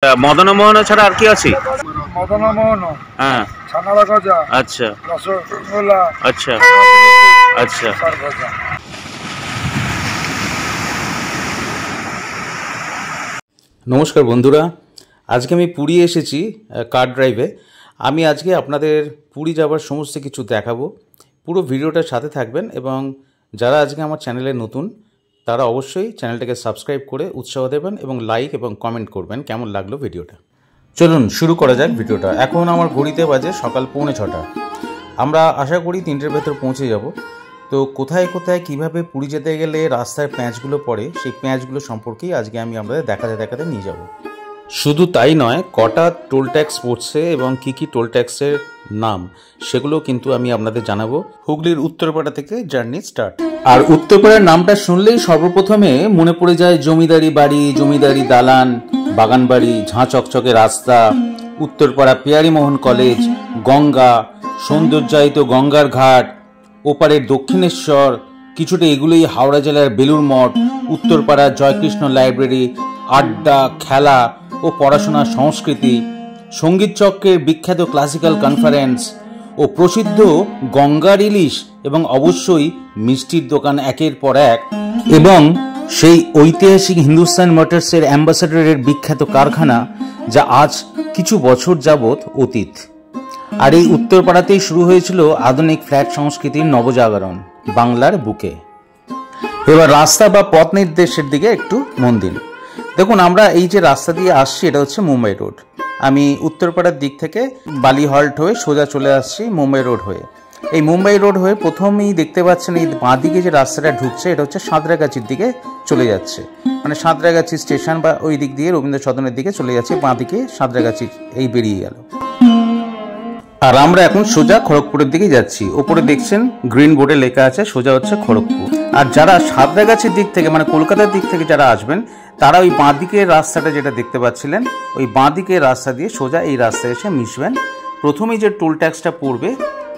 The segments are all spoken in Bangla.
মদনমোহন ছাড়া আর কি আছে? মদনমোহন, হ্যাঁ, ছানালা গজা, আচ্ছা রসগোল্লা, আচ্ছা আচ্ছা। সরগজা। নমস্কার বন্ধুরা, আজকে আমি পুরী এসেছি কার ড্রাইভে। আমি আজকে আপনাদের পুরী যাবার সমস্ত কিছু দেখাবো। পুরো ভিডিওটার সাথে থাকবেন এবং যারা আজকে আমার চ্যানেলে নতুন তারা অবশ্যই চ্যানেলটাকে সাবস্ক্রাইব করে উৎসাহ দেবেন এবং লাইক এবং কমেন্ট করবেন কেমন লাগলো ভিডিওটা। চলুন শুরু করা যাক ভিডিওটা। এখন আমার ঘড়িতে বাজে সকাল 6:45। আমরা আশা করি 3টের ভেতর পৌঁছে যাব। তো কোথায় কোথায় কিভাবে পুরী যেতে গেলে রাস্তার প্যাঁচগুলো পড়ে সেই প্যাঁচগুলো সম্পর্কেই আজকে আমি আপনাদের দেখাতে নিয়ে যাব। শুধু তাই নয়, কটা টোল ট্যাক্স পড়ছে এবং কি টোল ট্যাক্সের নাম সেগুলো কিন্তু আমি আপনাদের জানাবো। হুগলির উত্তরপাড়া থেকে জার্নি স্টার্ট। আর উত্তরপাড়ার নামটা শুনলেই সর্বপ্রথমে মনে পড়ে যায় জমিদারি বাড়ি, জমিদারি দালান, বাগান বাড়ি, ঝাঁ চকচকে রাস্তা, উত্তরপাড়া পিয়ারীমোহন কলেজ, গঙ্গা, সৌন্দর্যায়িত গঙ্গার ঘাট, ওপারের দক্ষিণেশ্বর, কিছুটা এগুলোই হাওড়া জেলার বেলুর মঠ, উত্তরপাড়ার জয়কৃষ্ণ লাইব্রেরি, আড্ডা, খেলা ও পড়াশোনার সংস্কৃতি, সঙ্গীত চক্রের বিখ্যাত ক্লাসিক্যাল কনফারেন্স ও প্রসিদ্ধ গঙ্গার ইলিশ এবং অবশ্যই মিষ্টির দোকান একের পর এক, এবং সেই ঐতিহাসিক হিন্দুস্তান মোটরসের অ্যাম্বাসাডরের বিখ্যাত কারখানা যা আজ কিছু বছর যাবৎ অতীত। আর এই উত্তরপাড়াতেই শুরু হয়েছিল আধুনিক ফ্ল্যাট সংস্কৃতির নবজাগরণ বাংলার বুকে। এবার রাস্তা বা পথ নির্দেশের দিকে একটু মন দিন। দেখুন, আমরা এই যে রাস্তা দিয়ে আসছি এটা হচ্ছে মুম্বাই রোড। আমি উত্তরপাড়ার দিক থেকে বালি হল্ট হয়ে সোজা চলে আসছি মুম্বাই রোড হয়ে। এই মুম্বাই রোড হয়ে প্রথমেই দেখতে পাচ্ছেন এই বাঁ দিকে যে রাস্তাটা ঢুকছে এটা হচ্ছে সাঁতরাগাছির দিকে চলে যাচ্ছে, মানে সাঁতরাগাছি স্টেশন বা ওই দিক দিয়ে রবীন্দ্র সদনের দিকে চলে যাচ্ছে। বাঁ দিকে সাঁতরাগাছির এই বেরিয়ে গেল। আর আমরা এখন সোজা খড়গপুরের দিকে যাচ্ছি। ওপরে দেখছেন গ্রিন বোর্ডে লেখা আছে সোজা হচ্ছে খড়গপুর। আর যারা সাঁতরাগাছির দিক থেকে মানে কলকাতার দিক থেকে যারা আসবেন তারা ওই বাঁ দিকের রাস্তাটা যেটা দেখতে পাচ্ছিলেন ওই বাঁ দিকের রাস্তা দিয়ে সোজা এই রাস্তায় এসে মিশবেন। প্রথমেই যে টোল ট্যাক্সটা পড়বে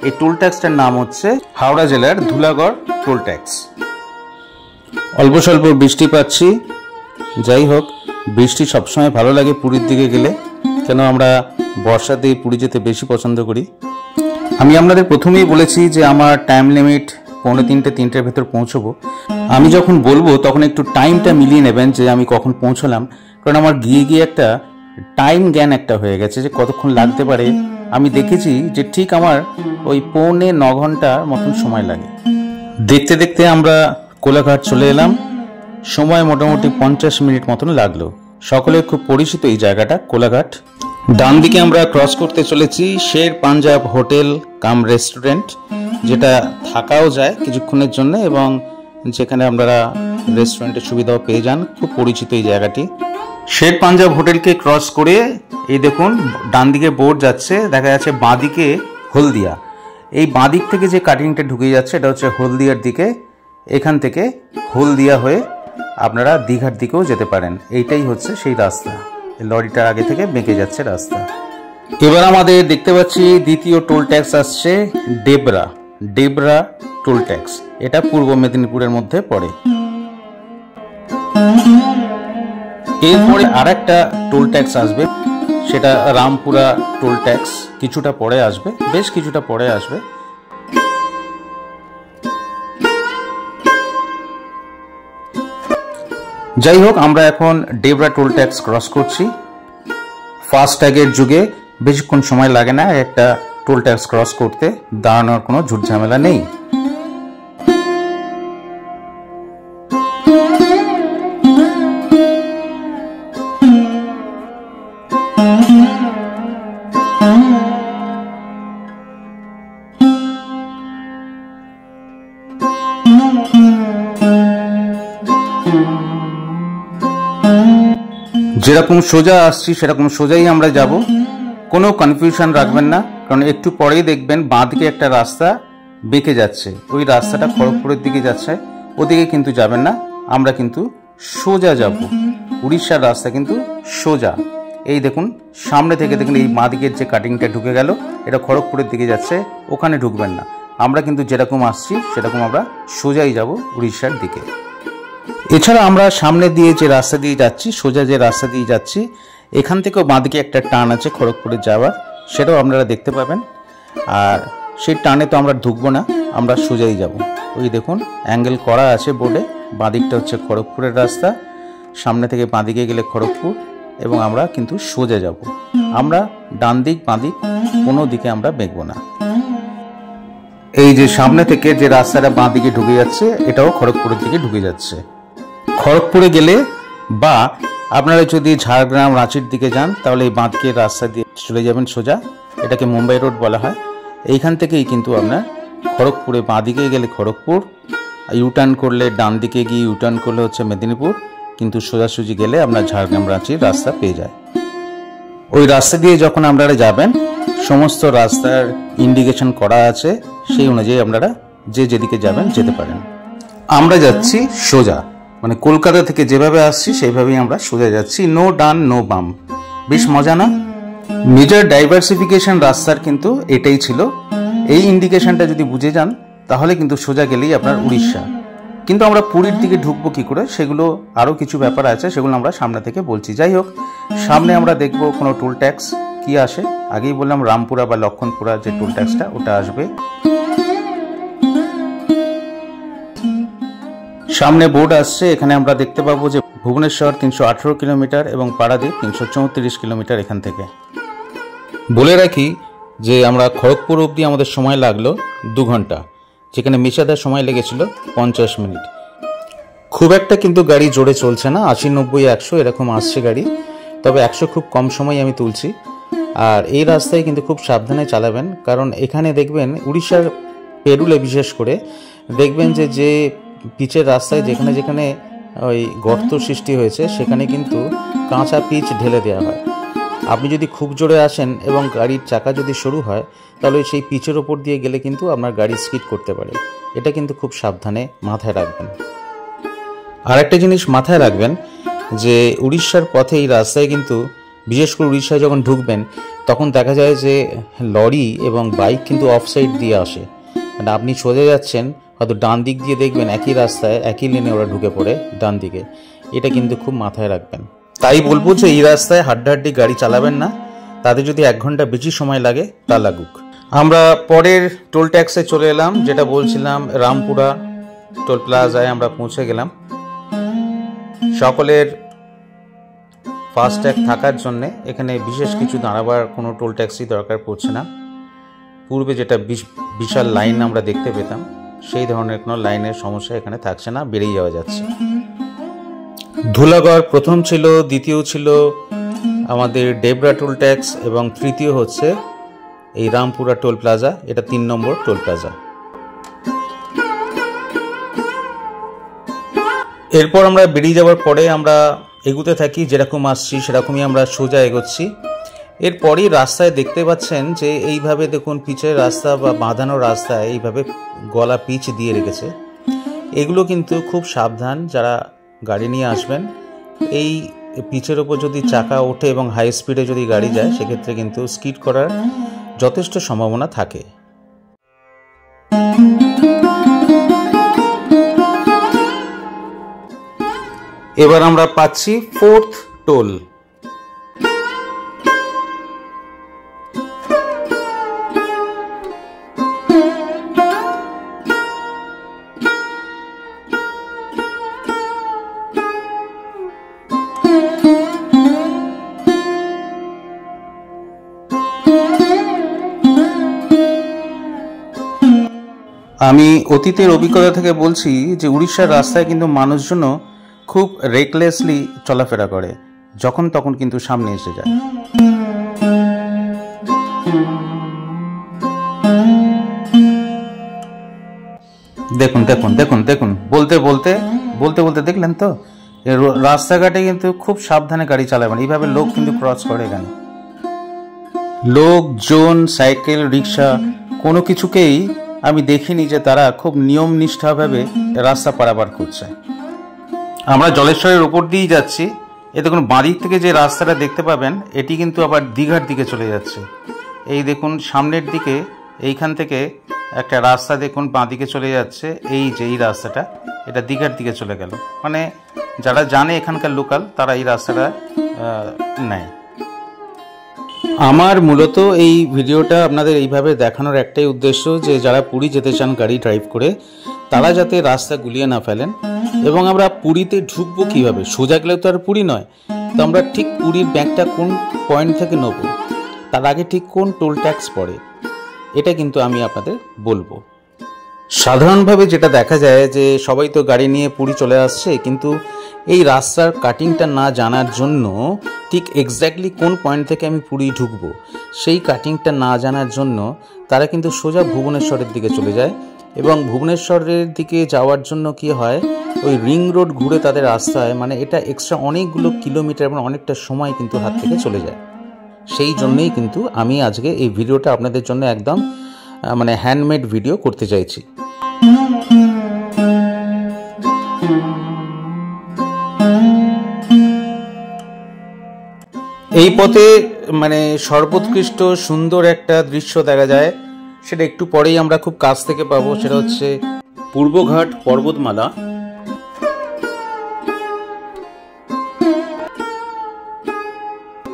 এই টোল ট্যাক্সটার নাম হচ্ছে হাওড়া জেলার ধুলাগড় টোল ট্যাক্স। অল্প স্বল্প বৃষ্টি পাচ্ছি, যাই হোক বৃষ্টি সবসময় ভালো লাগে পুরীর দিকে গেলে, কেন আমরা বর্ষাতেই পুরী যেতে বেশি পছন্দ করি। আমি আপনাদের প্রথমেই বলেছি যে আমার টাইম লিমিট 2:45-3টের ভেতর পৌঁছবো। আমি যখন বলবো তখন একটু টাইমটা মিলিয়ে নেবেন যে আমি কখন পৌঁছলাম, কারণ আমার গিয়ে একটা টাইম জ্ঞান একটা হয়ে গেছে যে কতক্ষণ লাগতে পারে। আমি দেখেছি যে ঠিক আমার ওই 9.25 ঘন্টার মতন সময় লাগে। দেখতে দেখতে আমরা কোলাঘাট চলে এলাম। সময় মোটামুটি 50 মিনিট মতন লাগলো। সকলের খুব পরিচিত এই জায়গাটা কোলাঘাট। ডান দিকে আমরা ক্রস করতে চলেছি শের পাঞ্জাব হোটেল কাম রেস্টুরেন্ট, যেটা থাকাও যায় কিছুক্ষণের জন্য এবং যেখানে আপনারা রেস্টুরেন্টের সুবিধাও পেয়ে যান। খুব পরিচিত এই জায়গাটি। শের পাঞ্জাব হোটেলকে ক্রস করে এই দেখুন ডান দিকে বোর্ড যাচ্ছে, দেখা যাচ্ছে বাঁ দিকে হলদিয়া। এই বাঁ দিক থেকে যে কাটিংটা ঢুকে যাচ্ছে এটা হচ্ছে হলদিয়ার দিকে। এখান থেকে হলদিয়া হয়ে আপনারা দীঘার দিকেও যেতে পারেন। এইটাই হচ্ছে সেই রাস্তা। লরিটার আগে থেকে বেঁকে যাচ্ছে রাস্তা। এবার আমাদের দেখতে পাচ্ছি দ্বিতীয় টোল ট্যাক্স আসছে ডেবরা টোল ট্যাক্স। এটা পূর্ব মেদিনীপুরের মধ্যে পড়ে। এরপরে আর একটা টোল ট্যাক্স আসবে, সেটা রামপুরা টোল ট্যাক্স। কিছুটা পরে আসবে, বেশ কিছুটা পরে আসবে। যাই হোক, আমরা এখন ডেবরা টোল ট্যাক্স ক্রস করছি। ফাস্ট্যাগের যুগে বেশিক্ষণ সময় লাগে না একটা টোল ট্যাক্স ক্রস করতে, দাঁড়ানোর কোনো ঝুট ঝামেলা নেই। যেরকম সোজা আসছি সেরকম সোজাই আমরা যাব, কোনো কনফিউশন রাখবেন না, কারণ একটু পরেই দেখবেন বাঁ দিকে একটা রাস্তা বেঁকে যাচ্ছে। ওই রাস্তাটা খড়গপুরের দিকে যাচ্ছে, ওদিকে কিন্তু যাবেন না। আমরা কিন্তু সোজা যাব, উড়িষ্যার রাস্তা কিন্তু সোজা। এই দেখুন সামনে থেকে দেখুন এই বাঁ দিকের যে কাটিংটা ঢুকে গেল এটা খড়গপুরের দিকে যাচ্ছে, ওখানে ঢুকবেন না। আমরা কিন্তু যেরকম আসছি সেরকম আমরা সোজাই যাব উড়িষ্যার দিকে। এছাড়া আমরা সামনে দিয়ে যে রাস্তা দিয়ে যাচ্ছি, সোজা যে রাস্তা দিয়ে যাচ্ছি, এখান থেকেও বাঁদিকে একটা টার্ন আছে খড়গপুরে যাওয়ার, সেটাও আপনারা দেখতে পাবেন। আর সেই টার্নে তো আমরা ঢুকবো না, আমরা সোজাই যাব। ওই দেখুন অ্যাঙ্গেল করা আছে বোর্ডে, বাঁদিকটা হচ্ছে খড়গপুরের রাস্তা, সামনে থেকে বাঁদিকে গেলে খড়গপুর, এবং আমরা কিন্তু সোজা যাব। আমরা ডান দিক বাঁদিক কোনো দিকে আমরা বেঁকবো না। এই যে সামনে থেকে যে রাস্তাটা বাঁদিকে ঢুকে যাচ্ছে, এটাও খড়গপুরের দিকে ঢুকে যাচ্ছে। খড়গপুরে গেলে বা আপনারা যদি ঝাড়গ্রাম রাঁচির দিকে যান, তাহলে এই বাঁদিকের রাস্তা দিয়ে চলে যাবেন সোজা, এটাকে মুম্বাই রোড বলা হয়। এইখান থেকেই কিন্তু আপনার খড়গপুরে বাঁদিকে গেলে খড়গপুর, ইউটার্ন করলে ডান দিকে গিয়ে ইউটার্ন করলে হচ্ছে মেদিনীপুর, কিন্তু সোজাসুজি গেলে আপনার ঝাড়গ্রাম রাঁচির রাস্তা পেয়ে যায়। ওই রাস্তা দিয়ে যখন আপনারা যাবেন, সমস্ত রাস্তার ইন্ডিকেশন করা আছে, সেই অনুযায়ী আপনারা যে যেদিকে যাবেন যেতে পারেন। আমরা যাচ্ছি সোজা, মানে কলকাতা থেকে যেভাবে আসছি সেইভাবেই আমরা সোজা যাচ্ছি, নো ডান নো বাম। বেশ মজা না? মেজর ডাইভার্সিফিকেশন রাস্তার কিন্তু এটাই ছিল। এই ইন্ডিকেশনটা যদি বুঝে যান, তাহলে কিন্তু সোজা গেলেই আপনার উড়িষ্যা। কিন্তু আমরা পুরীর দিকে ঢুকবো কি করে, সেগুলো আরও কিছু ব্যাপার আছে, সেগুলো আমরা সামনে থেকে বলছি। যাই হোক, সামনে আমরা দেখবো কোনো টোল ট্যাক্স কি আসে। আগেই বললাম রামপুরা বা লক্ষণপুরা যে টোল ট্যাক্সটা, ওটা আসবে। সামনে বোর্ড আসছে, এখানে আমরা দেখতে পাবো যে ভুবনেশ্বর 318 কিলোমিটার এবং পারাদ্বীপ 334 কিলোমিটার এখান থেকে। বলে রাখি যে আমরা খড়গপুর অবধি আমাদের সময় লাগলো 2 ঘন্টা, যেখানে মিশাদার সময় লেগেছিল 50 মিনিট। খুব একটা কিন্তু গাড়ি জোরে চলছে না, 80, 90, 100 এরকম আসছে গাড়ি, তবে 100 খুব কম সময় আমি তুলছি। আর এই রাস্তায় কিন্তু খুব সাবধানে চালাবেন, কারণ এখানে দেখবেন উড়িষ্যার পেরুলে বিশেষ করে দেখবেন যে পিচের রাস্তায় যেখানে যেখানে ওই গর্ত সৃষ্টি হয়েছে, সেখানে কিন্তু কাঁচা পিচ ঢেলে দেওয়া হয়। আপনি যদি খুব জোরে আসেন এবং গাড়ির চাকা যদি সরু হয়, তাহলে সেই পিচের ওপর দিয়ে গেলে কিন্তু আপনার গাড়ি স্কিড করতে পারে। এটা কিন্তু খুব সাবধানে মাথায় রাখবেন। আর একটা জিনিস মাথায় রাখবেন যে উড়িষ্যার পথে এই রাস্তায় কিন্তু, বিশেষ করে উড়িষ্যায় যখন ঢুকবেন, তখন দেখা যায় যে লরি এবং বাইক কিন্তু অফ সাইড দিয়ে আসে। মানে আপনি সোজা যাচ্ছেন, হয়তো ডান দিক দিয়ে দেখবেন একই রাস্তায় একই লেনে ওরা ঢুকে পড়ে ডান দিকে। এটা কিন্তু খুব মাথায় রাখবেন। তাই বলবো যে এই রাস্তায় হাড্ডাহাড্ডি গাড়ি চালাবেন না, তাদের যদি 1 ঘন্টা বেশি সময় লাগে তা লাগুক। আমরা পরের টোল ট্যাক্সে চলে এলাম, যেটা বলছিলাম রামপুরা টোল প্লাজায় আমরা পৌঁছে গেলাম। সকলের ফাস্ট্যাগ থাকার জন্যে এখানে বিশেষ কিছু দাঁড়াবার কোনো টোল ট্যাক্সি দরকার পড়ছে না। পূর্বে যেটা বিশাল লাইন আমরা দেখতে পেতাম, সেই ধরনের কোনো লাইনের সমস্যা এখানে থাকছে না, বেরিয়ে যাওয়া যাচ্ছে। ধুলাগড় প্রথম ছিল, দ্বিতীয় ছিল আমাদের ডেবরা টোল ট্যাক্স, এবং তৃতীয় হচ্ছে এই রামপুরা টোল প্লাজা, এটা 3 নম্বর টোল প্লাজা। এরপর আমরা বেরিয়ে যাওয়ার পরে আমরা এগুতে থাকি, যেরকম আসছি সেরকমই আমরা সোজা এগোচ্ছি। এরপরই রাস্তায় দেখতে পাচ্ছেন যে এইভাবে দেখুন পিচের রাস্তা বা বাঁধানো রাস্তায় এইভাবে গলা পিচ দিয়ে রেখেছে। এগুলো কিন্তু খুব সাবধান যারা গাড়ি নিয়ে আসবেন। এই পিচের ওপর যদি চাকা ওঠে এবং হাই স্পিডে যদি গাড়ি যায়, সেক্ষেত্রে কিন্তু স্কিড করার যথেষ্ট সম্ভাবনা থাকে। এবার আমরা পাচ্ছি 4th টোল। আমি অতীতের অভিজ্ঞতা থেকে বলছি যে উড়িষ্যার রাস্তায় কিন্তু মানুষজনও খুব রেকলেসলি চলাফেরা করে, যখন তখন কিন্তু সামনে এসে যায়। দেখুন দেখুন দেখুন দেখুন, বলতে বলতে বলতে বলতে দেখলেন তো, রাস্তাঘাটে কিন্তু খুব সাবধানে গাড়ি চালাবেন। এইভাবে লোক কিন্তু ক্রস করে এখানে, লোকজন, সাইকেল, রিক্সা, কোনো কিছুকেই আমি দেখিনি যে তারা খুব নিয়ম নিষ্ঠাভাবে রাস্তা পারাপার করছে। আমরা জলেশ্বরের উপর দিয়েই যাচ্ছি। এ দেখুন বাঁদিক থেকে যে রাস্তাটা দেখতে পাবেন, এটি কিন্তু আবার দীঘার দিকে চলে যাচ্ছে। এই দেখুন সামনের দিকে এইখান থেকে একটা রাস্তা দেখুন বাঁদিকে চলে যাচ্ছে। এই যে এই রাস্তাটা, এটা দীঘার দিকে চলে গেল। মানে যারা জানে এখানকার লোকাল, তারা এই রাস্তাটা নেয়। আমার মূলত এই ভিডিওটা আপনাদের এইভাবে দেখানোর একটাই উদ্দেশ্য যে যারা পুরী যেতে চান গাড়ি ড্রাইভ করে তারা যাতে রাস্তা গুলিয়ে না ফেলেন, এবং আমরা পুরীতে ঢুকবো কীভাবে, সোজা গেলে তো আর পুরী নয়, তো আমরা ঠিক পুরীর ব্যাগটা কোন পয়েন্ট থেকে নেব, তার আগে ঠিক কোন টোল ট্যাক্স পড়ে, এটা কিন্তু আমি আপনাদের বলবো। সাধারণভাবে যেটা দেখা যায় যে সবাই তো গাড়ি নিয়ে পুরী চলে আসছে, কিন্তু এই রাস্তার কাটিংটা না জানার জন্য ঠিক এক্স্যাক্টলি কোন পয়েন্ট থেকে আমি পুরী ঢুকবো সেই কাটিংটা না জানার জন্য তারা কিন্তু সোজা ভুবনেশ্বরের দিকে চলে যায়, এবং ভুবনেশ্বরের দিকে যাওয়ার জন্য কি হয়, ওই রিং রোড ঘুরে তাদের রাস্তায় মানে এটা এক্সট্রা অনেকগুলো কিলোমিটার এবং অনেকটা সময় কিন্তু হাত থেকে চলে যায়। সেই জন্যই কিন্তু আমি আজকে এই ভিডিওটা আপনাদের জন্য একদম মানে হ্যান্ডমেড ভিডিও করতে চাইছি। এই পথে মানে সর্বোৎকৃষ্ট সুন্দর একটা দৃশ্য দেখা যায়, সেটা একটু পরেই আমরা খুব কাছ থেকে পাবো, সেটা হচ্ছে পূর্বঘাট পর্বতমালা।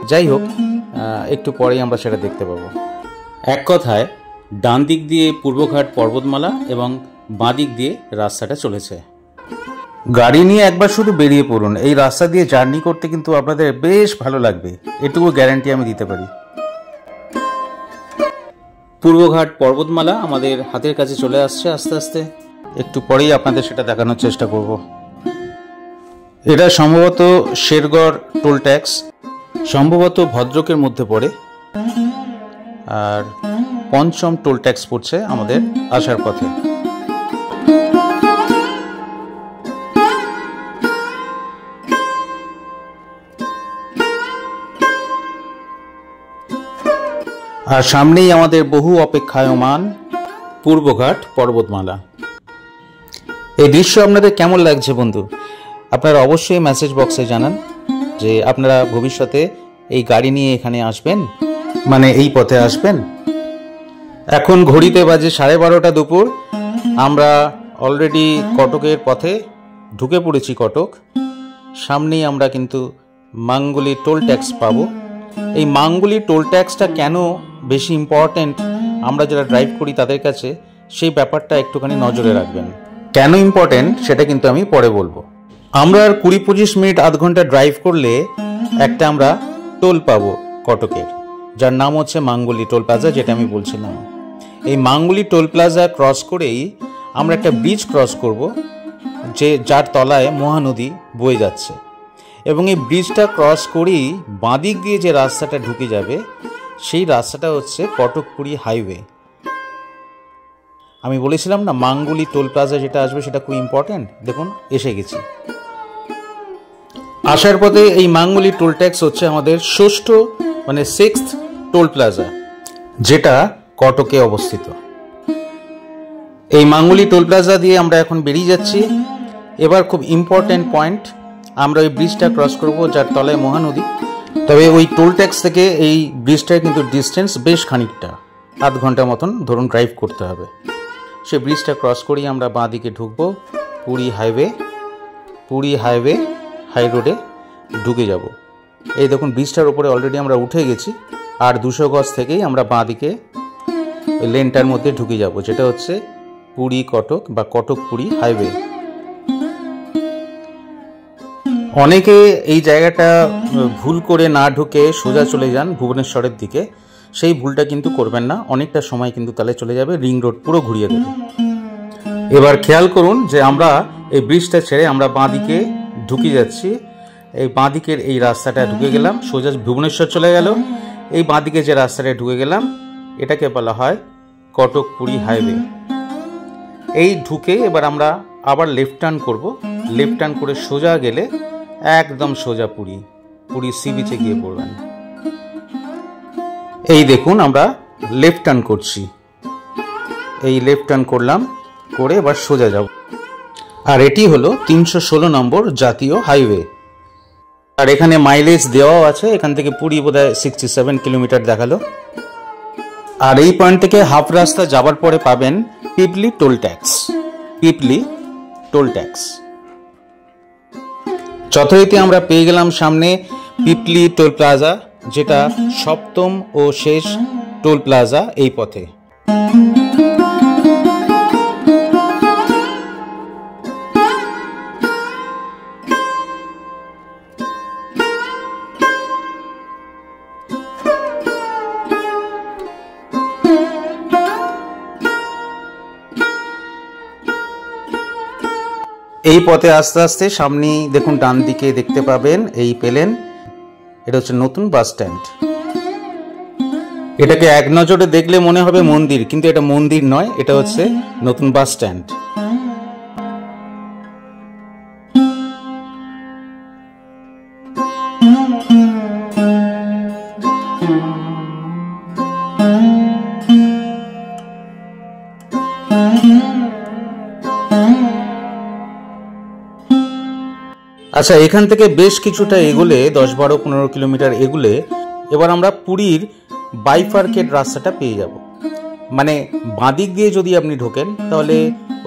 যাই হোক, একটু পরেই আমরা সেটা দেখতে পাবো। এক কথায় ডান দিক দিয়ে পূর্বঘাট পর্বতমালা এবং বাঁ দিক দিয়ে রাস্তাটা চলেছে। গাড়ি নিয়ে একবার শুধু বেরিয়ে পড়ুন, এই রাস্তা দিয়ে জার্নি করতে কিন্তু আপনাদের বেশ ভালো লাগবে, এটুকু গ্যারান্টি আমি দিতে পারি। পূর্বঘাট পর্বতমালা আমাদের হাতের কাছে চলে আসছে আস্তে আস্তে, একটু পরেই আপনাদের সেটা দেখানোর চেষ্টা করব। এটা সম্ভবত শেরগড় টোল ট্যাক্স, সম্ভবত ভদ্রকের মধ্যে পড়ে, আর পঞ্চম টোল ট্যাক্স পড়ছে আমাদের আসার পথে। আর সামনেই আমাদের বহু অপেক্ষায়মান পূর্বঘাট পর্বতমালা। এই দৃশ্য আপনাদের কেমন লাগছে বন্ধু, আপনারা অবশ্যই মেসেজ বক্সে জানান যে আপনারা ভবিষ্যতে এই গাড়ি নিয়ে এখানে আসবেন, মানে এই পথে আসবেন। এখন ঘড়িতে বাজে 12:30 দুপুর, আমরা অলরেডি কটকের পথে ঢুকে পড়েছি কটক। সামনেই আমরা কিন্তু মাঙ্গুলি টোল ট্যাক্স পাবো। এই মাঙ্গুলি টোল ট্যাক্সটা কেন বেশি ইম্পর্টেন্ট আমরা যারা ড্রাইভ করি তাদের কাছে, সেই ব্যাপারটা একটুখানি নজরে রাখবেন। কেন ইম্পর্টেন্ট সেটা কিন্তু আমি পরে বলবো। আমরা আর 20-25 মিনিট আধ ঘন্টা ড্রাইভ করলে একটা আমরা টোল পাবো কটকের, যার নাম হচ্ছে মাঙ্গুলি টোল প্লাজা, যেটা আমি বলছিলাম। এই মাঙ্গুলি টোল প্লাজা ক্রস করেই আমরা একটা ব্রিজ ক্রস করব, যার তলায় মহানদী বয়ে যাচ্ছে, এবং এই ব্রিজটা ক্রস করেই বাঁদিক দিয়ে যে রাস্তাটা ঢুকে যাবে সেই রাস্তাটা হচ্ছে কটক পুরী হাইওয়ে। আমি বলেছিলাম না মাঙ্গুলি টোল প্লাজা যেটা আসবে সেটা খুব ইম্পর্টেন্ট। দেখুন এসে গেছি। আসার পথে এই মাঙ্গুলি টোল ট্যাক্স হচ্ছে আমাদের 6th মানে 6th টোল প্লাজা, যেটা কটকে অবস্থিত। এই মাঙ্গুলি টোল প্লাজা দিয়ে আমরা এখন বেরিয়ে যাচ্ছি। এবার খুব ইম্পর্টেন্ট পয়েন্ট, আমরা ওই ব্রিজটা ক্রস করব যার তলায় মহানদী। তবে ওই টোল ট্যাক্স থেকে এই ব্রিজটার কিন্তু ডিস্টেন্স বেশ খানিকটা, আধ ঘন্টা মতন ধরুন ড্রাইভ করতে হবে। সেই ব্রিজটা ক্রস করেই আমরা বাঁ দিকে ঢুকবো পুরী হাইওয়ে হাই রোডে ঢুকে যাব। এই দেখুন ব্রিজটার উপরে অলরেডি আমরা উঠে গেছি, আর 200 গজ থেকেই আমরা বাঁ দিকে ওই লেনটার মধ্যে ঢুকে যাব, যেটা হচ্ছে পুরী কটক বা কটক পুরী হাইওয়ে। অনেকে এই জায়গাটা ভুল করে না ঢুকে সোজা চলে যান ভুবনেশ্বরের দিকে, সেই ভুলটা কিন্তু করবেন না, অনেকটা সময় কিন্তু তাহলে চলে যাবে, রিং রোড পুরো ঘুরিয়ে দেবে। এবার খেয়াল করুন যে আমরা এই ব্রিজটা ছেড়ে আমরা বাঁ দিকে ঢুকে যাচ্ছি। এই বাঁ দিকের এই রাস্তাটা ঢুকে গেলাম, সোজা ভুবনেশ্বর চলে গেল। এই বাঁ দিকে যে রাস্তাটা ঢুকে গেলাম এটাকে বলা হয় কটক পুরী হাইওয়ে। এই ঢুকে এবার আমরা আবার লেফট টার্ন করব, লেফট টার্ন করে সোজা গেলে একদম সোজা পুরী সি বিচে গিয়ে পড়বেন। এই দেখুন আমরা লেফট টার্ন করছি, এই লেফট টার্ন করলাম, করে এবার সোজা যাব। আর এটি হলো 316 নম্বর জাতীয় হাইওয়ে। আর এখানে মাইলেজ দেওয়াও আছে, এখান থেকে পুরী বোধহয় 67 কিলোমিটার দেখালো। আর এই পয়েন্ট থেকে হাফ রাস্তা যাবার পরে পাবেন পিপলি টোল ট্যাক্স। যথারীতি আমরা পেয়ে গেলাম সামনে পিপলি টোল প্লাজা, যেটা সপ্তম ও শেষ টোল প্লাজা এই পথে। এই পথে আস্তে আস্তে সামনেই দেখুন ডান দিকে দেখতে পাবেন এই পেলেন, এটা হচ্ছে নতুন বাস স্ট্যান্ড। এটাকে এক নজরে দেখলে মনে হবে মন্দির, কিন্তু এটা মন্দির নয়, এটা হচ্ছে নতুন বাস স্ট্যান্ড। আচ্ছা, এখান থেকে বেশ কিছুটা এগোলে 10-12-15 কিলোমিটার এগুলে এবার আমরা পুরীর বাইফার্কেট রাস্তাটা পেয়ে যাব। মানে বাঁদিক দিয়ে যদি আপনি ঢোকেন তাহলে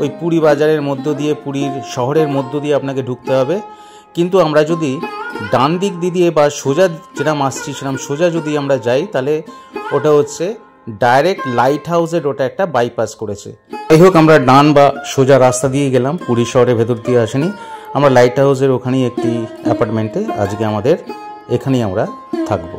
ওই পুরী বাজারের মধ্য দিয়ে, পুরীর শহরের মধ্য দিয়ে আপনাকে ঢুকতে হবে। কিন্তু আমরা যদি ডান দিক দিয়ে বা সোজা যেরকম আসছি সেরকম সোজা যদি আমরা যাই তাহলে ওটা হচ্ছে ডাইরেক্ট লাইট হাউসের, ওটা একটা বাইপাস করেছে। যাই হোক, আমরা ডান বা সোজা রাস্তা দিয়ে গেলাম, পুরী শহরের ভেতর দিয়ে আসেনি। আমরা লাইট হাউসের ওখানেই একটি অ্যাপার্টমেন্টে আজকে আমাদের এখানেই আমরা থাকবো।